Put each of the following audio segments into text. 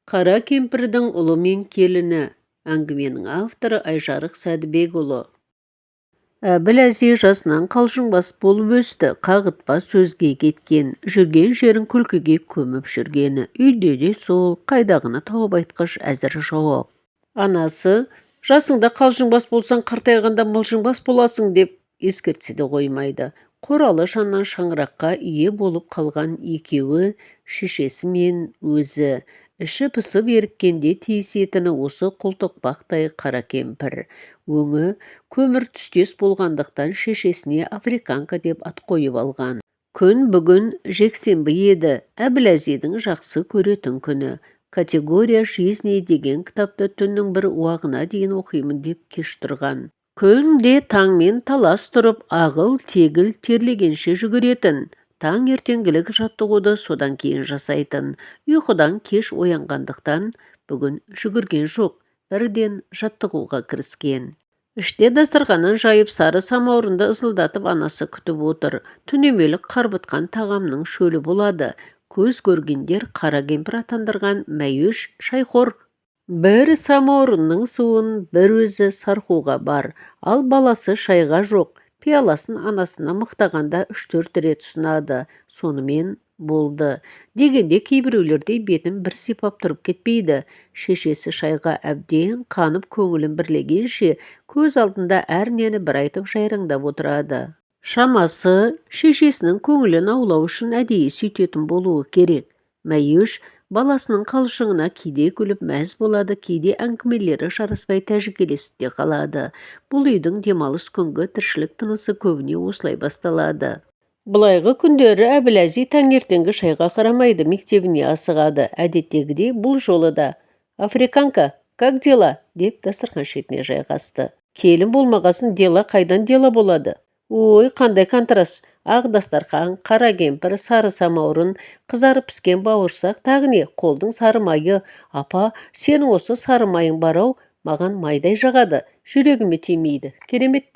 Қара кемпірдің ұлы мен келіні. Әңгіменің авторы Айжарық Сәдібекұлы. Әбіл-Әзиз жасынан қалжыңбас болып өсті, қағытпа сөзге кеткен, жүрген жерін күлкіге көміп жүргені. Үйде де сол, қайдағыны тауып айтқыш әзір жауап. Анасы, жасыңда қалжыңбас болсаң, қартайғанда мылжыңбас боласың деп ескертсе де қоймайды. Қоралы жаннан шаңыраққа ие болып қалған екеуі, шешесі мен өзі. Іші пысып еріккенде тиісетіні осы қолтықпақтай қара кемпір. Өңі көмір түстес болғандықтан шешесіне Африканка деп ат қойып алған. Күн бүгін жексенбі еді, Әбіл-Әзидің жақсы көретін күні. Категория жизни деген кітапты түннің бір уағына дейін оқимын деп кеш тұрған. Күнде таңмен талас тұрып, ағыл-тегіл терлегенше жүгіретін. Таң ертеңгілік жаттығуды содан кейін жасайтын. Ұйқыдан кеш оянғандықтан бүгін жүгірген жоқ, бірден жаттығуға кіріскен. Іште дастарханын жайып сары самаурынды ысылдатып анасы күтіп отыр. Түнемелік қарбытқан тағамның шөлі болады. Көз көргендер қара кемпір атандырған мәйөш шайхор. Бір самаурынның суын бір өзі сарқуға бар, ал баласы шайға жоқ. Пиаласын анасына мықтағанда 3-4 рет ұсынады. Сонымен болды. Дегенде кейбіреулердей бетін бір сипап тұрып кетпейді. Шешесі шайға әбден қанып көңілін бірлегенше көз алдында әр нені бір айтып жайраңдап отырады. Шамасы шешесінің көңілін аулау үшін әдейі сөйтетін болуы керек. Мәйөш баласының қалжыңына кейде күліп мәз болады, кейде әңгімелері жараспай тәжікелесіп те қалады. Бұл үйдің демалыс күнгі тіршілік тынысы көбіне осылай басталады. Былайғы күндері Әбіл-Әзиз таңертеңгі шайға қарамайды, мектебіне асығады. Әдеттегідей бұл жолы да «Африканка, как дела?» деп дастархан шетіне жайғасты. Келін болмағасын дела қайдан дела болады? Ой, қандай контраст! Ақ дастархан, қара кемпір, сары самаурын, қызарып піскен бауырсақ, тағы не, қолдың сары майы. Апа, сенің осы сары майың бар-ау, маған майдай жағады, жүрегіме тимейді. Керемет.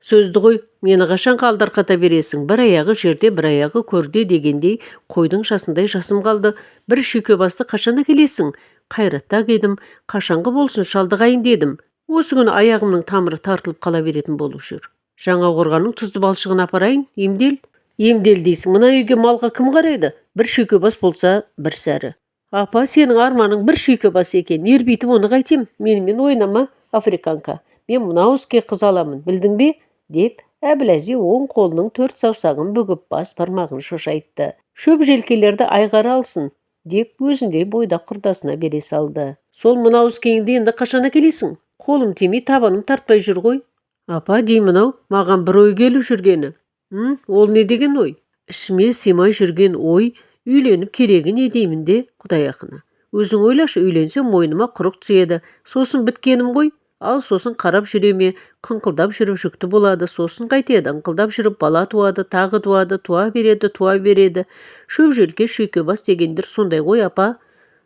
Сөзді ғой, мені қашан қалдырқата бересің, бір аяғы жерде, бір аяғы көрде дегендей, қойдың жасындай жасым қалды. Бір шүйке басты қашан әкелесің? Қайратта едім, қашанғы болсын шалдығайын дедім. Осы күні аяғымның тамыры тартылып қала беретін болып жүр. Жаңа қорғанның тұзды балшығын апарайын, емдел. Емдел дейсің, мына үйге малға кім қарайды? Бір шүйке бас болса, бір сәрі. Апа, сенің арманың бір шүйке бас екен, ербейтіп оны қайтем, менімен ойнама, Африканка. Мен мынау іске қыз аламын, білдің бе? Деп Әбіл-Әзиз оң қолының 4 саусағын бүгіп бас бармағын шошайтты. Шөп желкелерді айғары алсын, деп өзіндей бойда құрдасына бере салды. Сол мынау іскеңді енді қашан әкелесің? Қолым тимей, табаным тартпай жүр ғой. Апа, деймін-ау, маған бір ой келіп жүргені. Ол не деген ой? Ішіме сыймай жүрген ой, үйленіп керегі не деймін де, Құдай ақына. Өзің ойлашы, үйленсем мойныма құрық түседі, сосын біткенім ғой. Ал сосын қарап жүреме, қыңқылдап жүріп жүкті болады, сосын қайтеді, ыңқылдап жүріп бала туады, тағы туады, туа береді. Шөп желке шүйке бас дегендер сондай ғой, апа.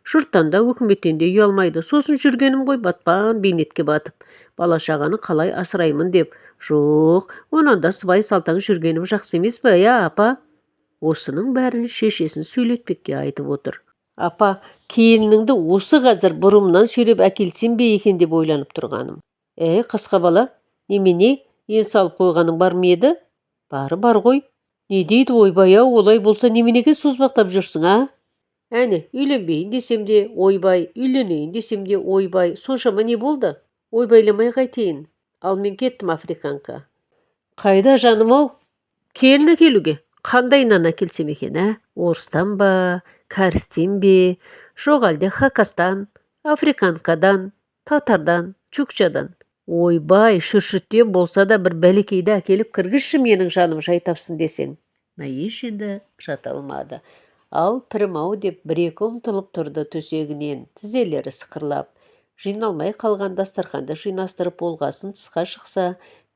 Жұрттан да өкіметтен де ұялмайды. Сосын жүргенім ғой, батпан бейнетке батып. Бала шағаны қалай асыраймын деп. Жоқ, онан да сыбай салтаң жүргенім жақсы емес пе, апа? Осының бәрін шешесін сөйлетпекке айтып отыр. Апа, келініңді осы қазір бұрымнан сөйлеп әкелсем бе екен деп ойланып тұрғаным. Қасқа бала, немене, ен салып қойғаның бар ма еді? Бары бар ғой. Не дейді ойбай-ау, олай болса неменеге созбақтап жүрсің, а? Әне, үйленбейін десем де ойбай, үйленейін десем де ойбай, соншама не болды? Ойбайламай қайтейін. Ал мен кеттім, Африканка. Қайда жаным-ау? Келін әкелуге. Қандай нан әкелсем екен, Орыстан ба, кәрістен бе, жоқ әлде Хакастан, Африканкадан, татардан, чукчадан. Ойбай, шүршіттен болса да бір бәлекейді әкеліп кіргізші менің жаным жай тапсын десең. Мәйеш енді жата алмады. Ал пірім-ау деп бір-екі ұмтылып тұрды төсегінен, тізелері сықырлап. Жиналмай қалған дастарханды жинастырып болғасын тысқа шықса,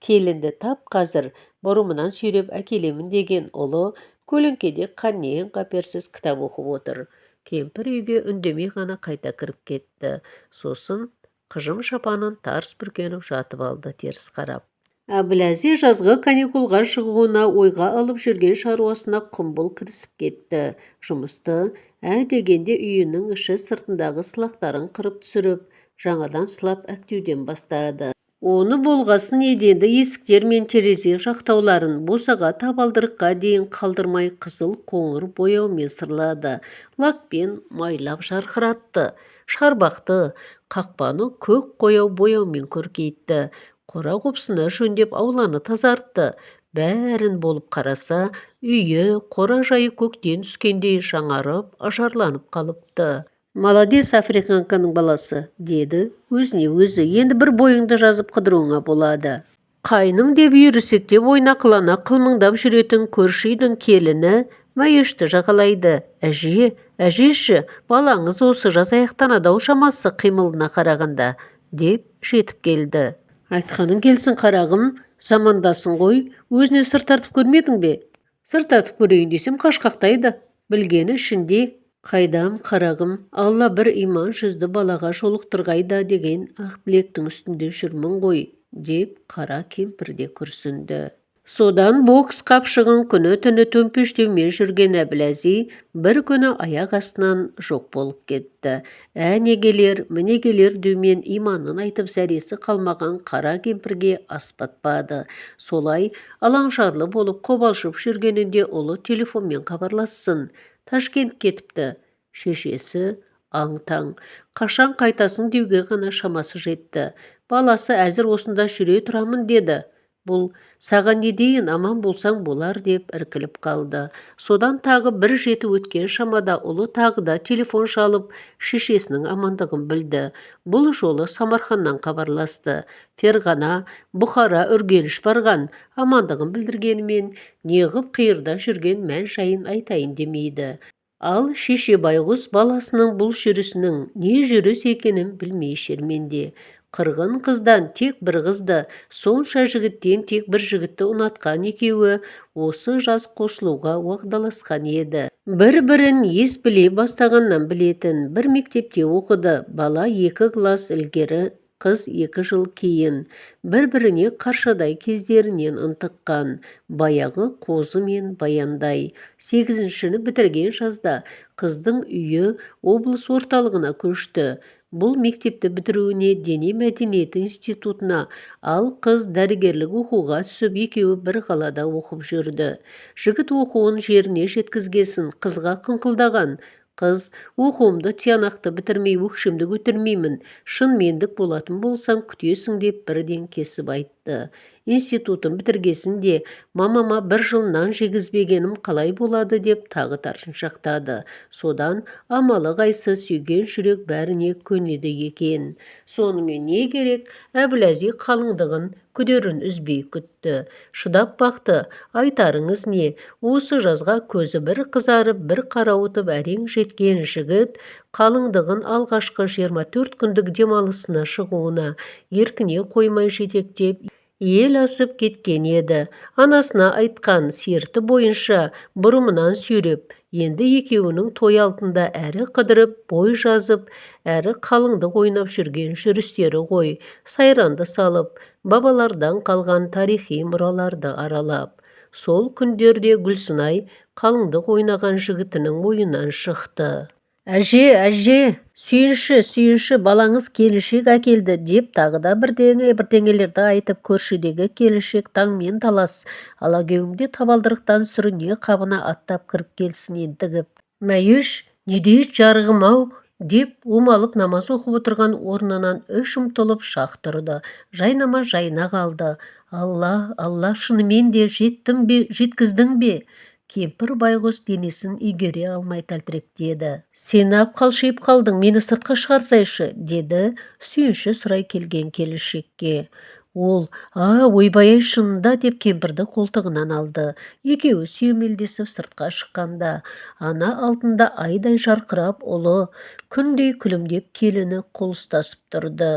келінді тап қазір бұрымынан сүйреп әкелемін деген ұлы көлеңкеде қаннен қаперсіз кітап оқып отыр. Кемпір үйге үндемей ғана қайта кіріп кетті. Сосын қыжым шапанын тарс бүркеніп жатып алды теріс қарап. Әбіләзиз жазғы каникулға шығуына ойға алып жүрген шаруасына құмбыл кірісіп кетті. Жұмысты дегенде үйінің іші сыртындағы сылақтарын қырып түсіріп, жаңадан сылап әктеуден бастады. Оны болғасын еденді есіктер мен терезе жақтауларын босаға табалдырыққа дейін қалдырмай қызыл қоңыр бояумен сырлады. Лакпен майлап жарқыратты. Шарбақты қақпаны көк қояу бояумен көркейтті. Қора қопсыны жөндеп ауланы тазартты. Бәрін болып қараса, үйі, қора жайы көктен түскендей жаңарып, ажарланып қалыпты. «Молодец, африканканың баласы», деді өзіне өзі. «Енді бір бойыңды жазып қыдыруыңа болады». Қайным деп үйірсектеп ойнақылана қылмыңдап жүретін көрші үйдің келіні Мәйішті жағалайды. Әжеші, балаңыз осы жаз аяқтанады-ау шамасы қимылына қарағанда, деп жетіп келді. Айтқаның келсін қарағым, замандасың ғой, өзіне сыр тартып көрмедің бе? Сыр тартып көрейін десем қашқақтайды. Білгені ішінде. Қайдам қарағым, Алла бір иман жүзді балаға жолықтырғайда деген ақ тілектің үстінде жүрмін ғой, деп қара кемпір де күрсінді. Содан бокс қапшығын күні түні төмпештеумен жүрген Әбіләзи бір күні аяқ астынан жоқ болып кетті. Әне келер, міне келер деумен иманын айтып зәресі қалмаған қара кемпірге ас батпады. Солай алаңшарлы болып қобалжып жүргенінде ұлы телефонмен хабарлассын. Ташкент кетіпті. Шешесі аң-таң. Қашан қайтасың деуге ғана шамасы жетті. Баласы әзір осында жүре тұрамын деді. Бұл саған не дейін, аман болсаң болар деп іркіліп қалды. Содан тағы бір жеті өткен шамада ұлы тағы да телефон шалып, шешесінің амандығын білді. Бұл жолы Самарқаннан хабарласты. Ферғана, Бұхара, Үргеніш барған, амандығын білдіргенімен, неғып қиырда жүрген мән жайын айтайын демейді. Ал шеше байғұс баласының бұл жүрісінің не жүріс екенін білмей шерменде. Қырғын қыздан тек бір қызды, сонша жігіттен тек бір жігітті ұнатқан екеуі осы жаз қосылуға уағдаласқан еді. Бір-бірін ес біле бастағаннан білетін, бір мектепте оқыды. Бала 2 класс ілгері, қыз 2 жыл кейін. Бір-біріне қаршадай кездерінен ынтыққан, баяғы қозы мен баяндай. 8-шіні бітірген жазда қыздың үйі облыс орталығына көшті. Бұл мектепті бітіруіне дене мәдениеті институтына, ал қыз дәрігерлік оқуға түсіп, екеуі бір қалада оқып жүрді. Жігіт оқуын жеріне жеткізгесін қызға қыңқылдаған. Қыз, оқуымды тиянақты бітірмей өкшемді көтермеймін, шын мендік болатын болсаң күтесің деп бірден кесіп айтты. Институтын бітіргесінде мамама 1 жыл нан жегізбегенім қалай болады деп тағы таршыншақтады. Содан амалы қайсы сүйген жүрек бәріне көнеді екен. Сонымен не керек? Әбіләзи қалыңдығын күдерін үзбей күтті. Шыдап бақты. Айтарыңыз не? Осы жазға көзі бір қызарып, бір қарауытып әрең жеткен жігіт қалыңдығын алғашқы 24 күндік демалысына шығуына еркіне қоймай жетектеп ел асып кеткен еді. Анасына айтқан серті бойынша бұрымынан сүйреп, енді екеуінің той алдында әрі қыдырып, бой жазып, әрі қалыңдық ойнап жүрген жүрістері ғой. Сайранды салып, бабалардан қалған тарихи мұраларды аралап. Сол күндерде Гүлсынай қалыңдық ойнаған жігітінің ойынан шықты. Әже, сүйінші, балаңыз келіншек әкелді деп тағы да бірдеңелерді айтып көршідегі келіншек таңмен талас. Алагеуімде табалдырықтан сүріне қабына аттап кіріп келсін ентігіп. Мәйіш, не дейді жарығым-ау? Деп омалып намаз оқып отырған орнынан үш ұмтылып шақ тұрды. Жайнама жайна қалды. Алла, шынымен де жеткіздің бе? Кемпір байғұс денесін игере алмай тәлтіректеді. Сен ап қалшиып қалдың, мені сыртқа шығарсайшы, деді сүйінші сұрай келген келіншекке. Ол, ойбай шынында деп кемпірді қолтығынан алды. Екеуі сүйемелдесіп сыртқа шыққанда, ана алдында айдай жарқырап ұлы, күндей күлімдеп келіні қол ұстасып тұрды.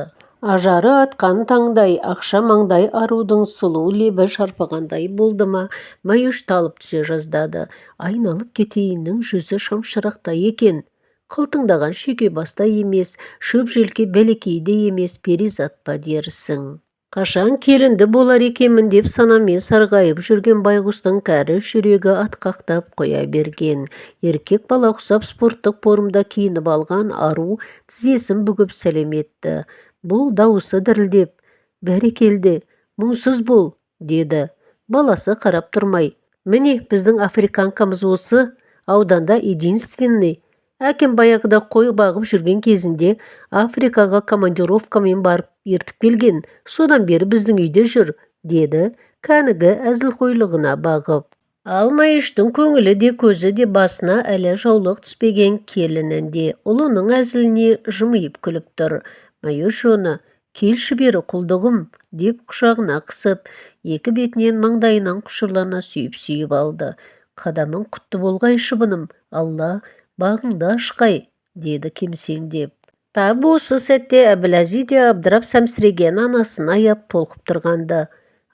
Ажары атқан таңдай, ақша маңдай арудың сұлу лебі шарпығандай болды ма, Мәйіш талып түсе жаздады. Айналып кетейіннің жүзі шамшырақтай екен. Қылтыңдаған шеке баста емес, шөп желке бәлекейде емес, перизат па дерсің. Қашан келінді болар екенмін деп санамен сарғайып жүрген байғұстың кәрі жүрегі атқақтап қоя берген. Еркек бала ұқсап спорттық форумда киініп алған ару тізесін бүгіп сәлем етті. Бұл дауысы дірілдеп, «Бәрекелді, мұңсыз бол», деді. Баласы қарап тұрмай, «Міне, біздің африканкамыз осы ауданда единственный. Әкем баяғыда қой бағып жүрген кезінде Африкаға командировкамен барып ертіп келген. Содан бері біздің үйде жүр», деді кәнігі әзілқойлығына бағып. Ал Маюштың көңілі де көзі де басына әлі жаулық түспеген келінінде. Ұлының әзіліне жымиып күліп тұр. Маюш оны, «Келші бері құлдығым», деп құшағына қысып, екі бетінен маңдайынан құшырлана сүйіп алды. «Қадамың құтты болғай шыбыным, Алла бағыңды ашқай», деді кемсеңдеп. Тап осы сәтте Әбіләзиз де абдырап сәмсіреген анасын аяп толқып тұрғанды.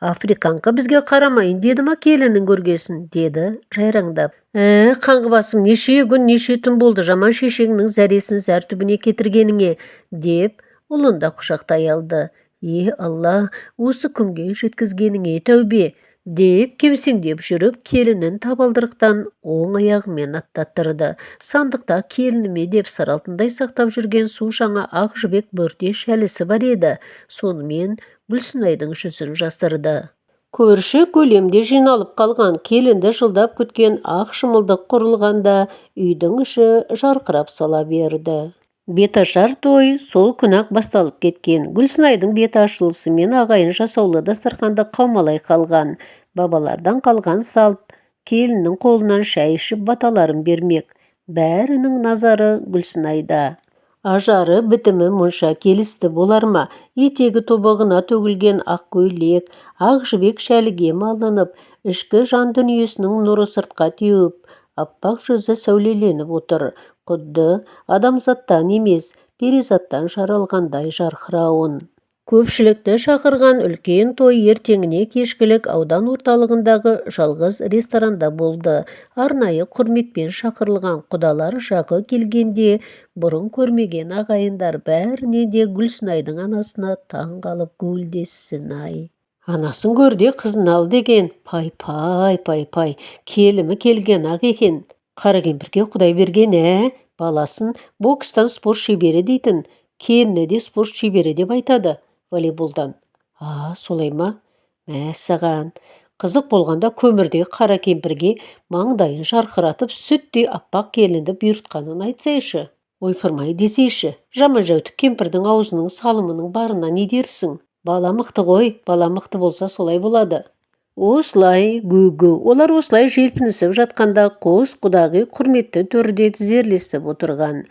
«Африканка бізге қарамайын деді ма келінін көргесін?» деді жайраңдап. Қаңғыбасым, неше күн неше түн болды жаман шешеңнің зәресін зәр түбіне кетіргеніңе», деп ұлын да құшақтай алды. Алла, осы күнге жеткізгеніңе тәубе», деп кемсеңдеп жүріп келінін табалдырықтан оң аяғымен аттаттырды. Сандықта келініме деп сыр алтындай сақтап жүрген су жаңа ақ жібек бөрте шәлісі бар еді. Сонымен Гүлсінайдың жүзін жасырды. Көрші көлемде жиналып қалған келінді жылдап күткен ақ шымылдық құрылғанда үйдің іші жарқырап сала берді. Беташар той сол күн-ақ басталып кеткен. Гүлсінайдың беті ашылысымен ағайын жасаулы дастарханда қаумалай қалған. Бабалардан қалған салт, келіннің қолынан шай ішіп баталарын бермек. Бәрінің назары Гүлсінайда. Ажары бітімі мұнша келісті болар ма? Етегі тобығына төгілген ақ көйлек, ақ жібек шәліге малынып, ішкі жан дүниесінің нұры сыртқа теуіп, аппақ жүзі сәулеленіп отыр. Құдды адамзаттан емес, перизаттан жаралғандай жарқырауын. Көпшілікті шақырған үлкен той ертеңіне кешкілік аудан орталығындағы жалғыз ресторанда болды. Арнайы құрметпен шақырылған құдалар жағы келгенде бұрын көрмеген ағайындар бәріне де Гүлсінайдың анасына таң қалып гуілдессін-ай. «Анасын көрде қызын ал» деген. Пай, келімі келген ақ екен. Қара кемпірге құдай берген, баласын бокстан спорт шебері дейтін, келіні де спорт шебері деп айтады, волейболдан. Солай ма? Мәссаған. Қызық болғанда көмірде қара кемпірге маңдайын жарқыратып сүттей аппақ келінді бұйыртқанын айтсайшы. Ойпырмай десейші, жаман жәутік кемпірдің аузының салымының барына не дерсің? Бала мықты ғой, бала мықты болса солай болады. Осылай олар осылай желпінісіп жатқанда қос құдағи құрметті төрде тізерлесіп отырған.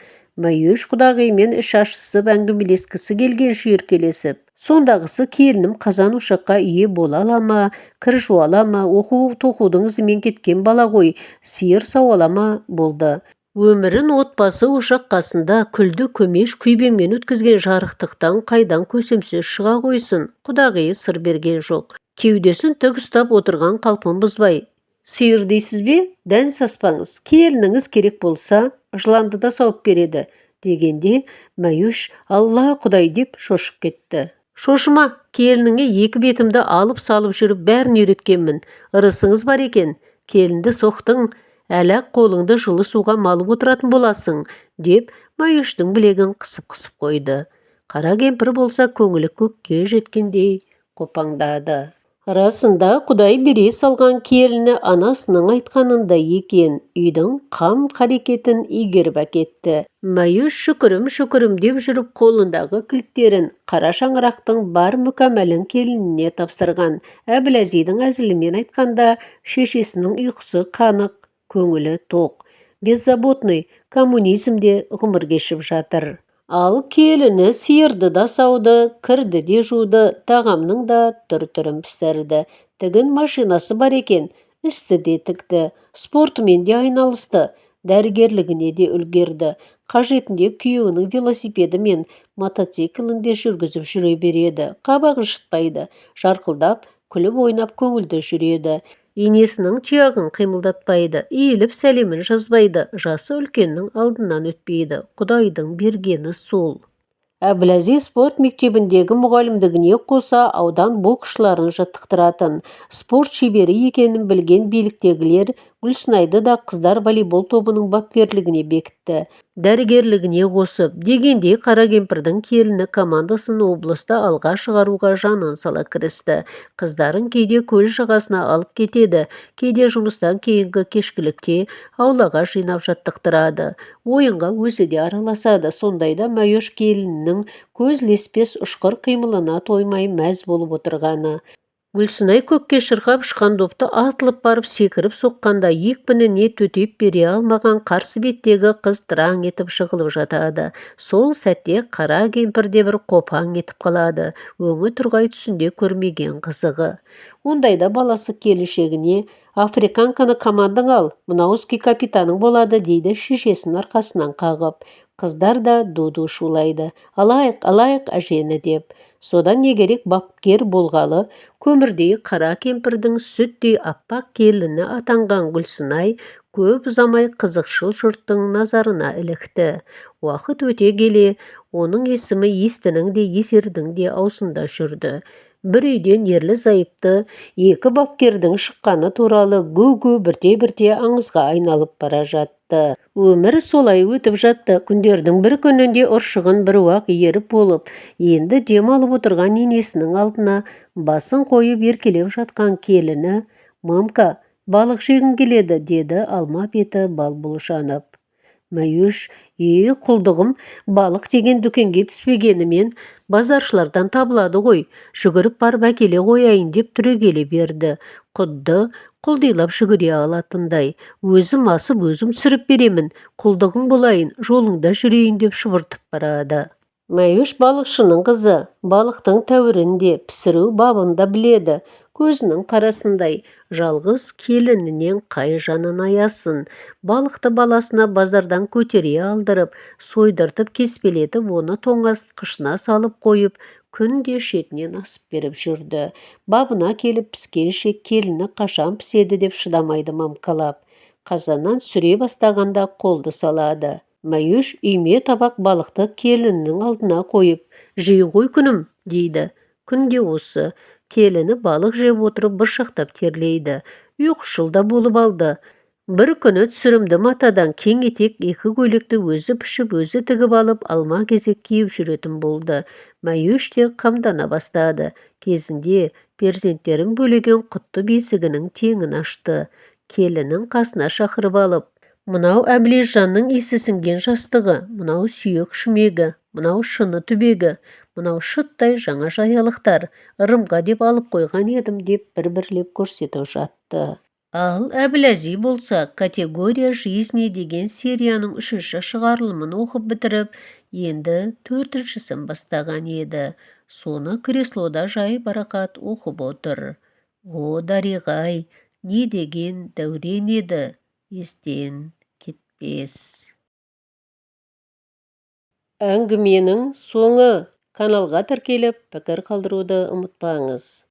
Маюш құдағимен іш ашысып әңгімелескісі келген шүйіркелесіп. Сондағысы келінім қазан ошаққа ие бола ала ма, кір жуа ала ма, оқу-тоқудың ізімен кеткен бала ғой, сиыр сауа ма болды. Өмірін отбасы ошақ қасында күлді көмеш күйбеңмен өткізген жарықтықтан қайдан көсемсіз шыға қойсын. Құдағи сыр берген жоқ. Кеудесін тік ұстап отырған қалпын бұзбай. «Сиыр дейсіз бе? Дән саспаңыз. Келініңіз керек болса, жыланды да сауып береді», дегенде Маюш «Алла Құдай» деп шошып кетті. «Шошыма, келініңе екі бетімді алып салып жүріп бәрін үйреткенмін. Ырысыңыз бар екен. Келінді соқтың, әлі қолыңды жылы суға малып отыратын боласың», деп Маюштың білегін қысып қойды. Қара кемпір болса көңілі көкке жеткендей қопаңдады. Расында Құдай бере салған келіні анасының айтқанында екен. Үйдің қам қарекетін игеріп әкетті. Маюш шүкірім деп жүріп қолындағы кілттерін қара шаңырақтың бар мүкәммәлін келініне тапсырған. Әбіләзидің әзілімен айтқанда шешесінің ұйқысы қанық, көңілі тоқ. Беззаботный коммунизмде ғұмыр кешіп жатыр. Ал келіні сиырды да сауды, кірді де жуды, тағамның да түр-түрін пісірді. Тігін машинасы бар екен, істі де тікті, спортымен де айналысты, дәрігерлігіне де үлгерді. Қажетінде күйеуінің велосипеді мен мотоциклін де жүргізіп жүре береді. Қабағы шытпайды, жарқылдап, күліп ойнап көңілді жүреді. Енесінің тұяғын қимылдатпайды, иіліп сәлемін жазбайды, жасы үлкеннің алдынан өтпейді. Құдайдың бергені сол. Әбіләзиз спорт мектебіндегі мұғалімдігіне қоса аудан боксшыларын жаттықтыратын. Спорт шебері екенін білген биліктегілер Гүлсінайды да қыздар волейбол тобының бапкерлігіне бекітті. Дәрігерлігіне қосып, дегендей қара кемпірдің келіні командасын облыста алға шығаруға жанын сала кірісті. Қыздарын кейде көл жағасына алып кетеді, кейде жұмыстан кейінгі кешкілікте аулаға жинап жаттықтырады. Ойынға өзі де араласады. Сондайда Мәйөш келінінің көз ілеспес ұшқыр қимылына тоймай мәз болып отырғаны. Гүлсінай көкке шырқап ұшқан допты атылып барып секіріп соққанда екпініне төтеп бере алмаған қарсы беттегі қыз тыраң етіп жығылып жатады. Сол сәтте қара кемпірде бір қопаң етіп қалады. Өңі тұрғай түсінде көрмеген қызығы. Ондайда баласы келіншегіне «Африканканы командаң ал, мынау ски капитаның болады» дейді шешесін арқасынан қағып. Қыздар да ду-ду шулайды. «Алайық, алайық әжені» деп. Содан не керек бапкер болғалы, көмірдей қара кемпірдің сүттей аппақ келіні атанған Гүлсінай көп ұзамай қызықшыл жұрттың назарына ілікті. Уақыт өте келе, оның есімі естінің де есердің де аузында жүрді. Бір үйден ерлі-зайыпты екі бапкердің шыққаны туралы гу-гу бірте-бірте аңызға айналып бара жатты. Өмір солай өтіп жатты. Күндердің бір күнінде ұршығын бір уақ еріп болып, енді дем алып отырған енесінің алдына басын қойып еркелеп жатқан келіні: «Мамка, балық жегім келеді» деді алма беті бал-бұл жанып. Мәйөш: құлдығым, балық деген дүкенге түспегенімен базаршылардан табылады ғой, жүгіріп барып әкеле қояйын деп түрегеле берді. Құдды құлдилап жүгіре алатындай. «Өзім асып, өзім түсіріп беремін, құлдығың болайын, жолыңда жүрейін» деп шұбыртып барады. Мәйөш балықшының қызы, балықтың тәуірін де, пісіру бабын да біледі. Көзінің қарасындай. Жалғыз келінінен қай жанын аясын. Балықты баласына базардан көтере алдырып, сойдыртып кеспелетіп, оны тоңазытқышына салып қойып, күнде шетінен асып беріп жүрді. Бабына келіп піскенше келіні қашан піседі деп шыдамайды мамкалап. Қазаннан сүре бастағанда қолды салады. Мәйөш үйме табақ балықты келінінің алдына қойып: «Жей ғой күнім» дейді. Күнде осы. Келіні балық жеп отырып бұршақтап терлейді. Ұйқышыл да болып алды. Бір күні түсірімді матадан кең етек екі көйлекті өзі пішіп, өзі тігіп алып, алма кезек киіп жүретін болды. Мәйөш те қамдана бастады. Кезінде перзенттерін бөлеген құтты бесігінің теңін ашты. Келінін қасына шақырып алып: «Мынау Әбілежанның исі сіңген жастығы, мынау сүйек шүмегі, мынау шыны түбегі, мынау шыттай жаңа жаялықтар, ырымға деп алып қойған едім» деп бір-бірлеп көрсетіп жатты. Ал Әбіләзи болса «Категория жизни» деген серияның 3-ші шығарылымын оқып бітіріп, енді 4-шісін бастаған еді. Соны креслода жай барақат оқып отыр. О, Дариға-ай, не деген дәурен еді, естен кетпес. Әңгіменің соңы. Каналға тіркеліп, пікір қалдыруды ұмытпаңыз.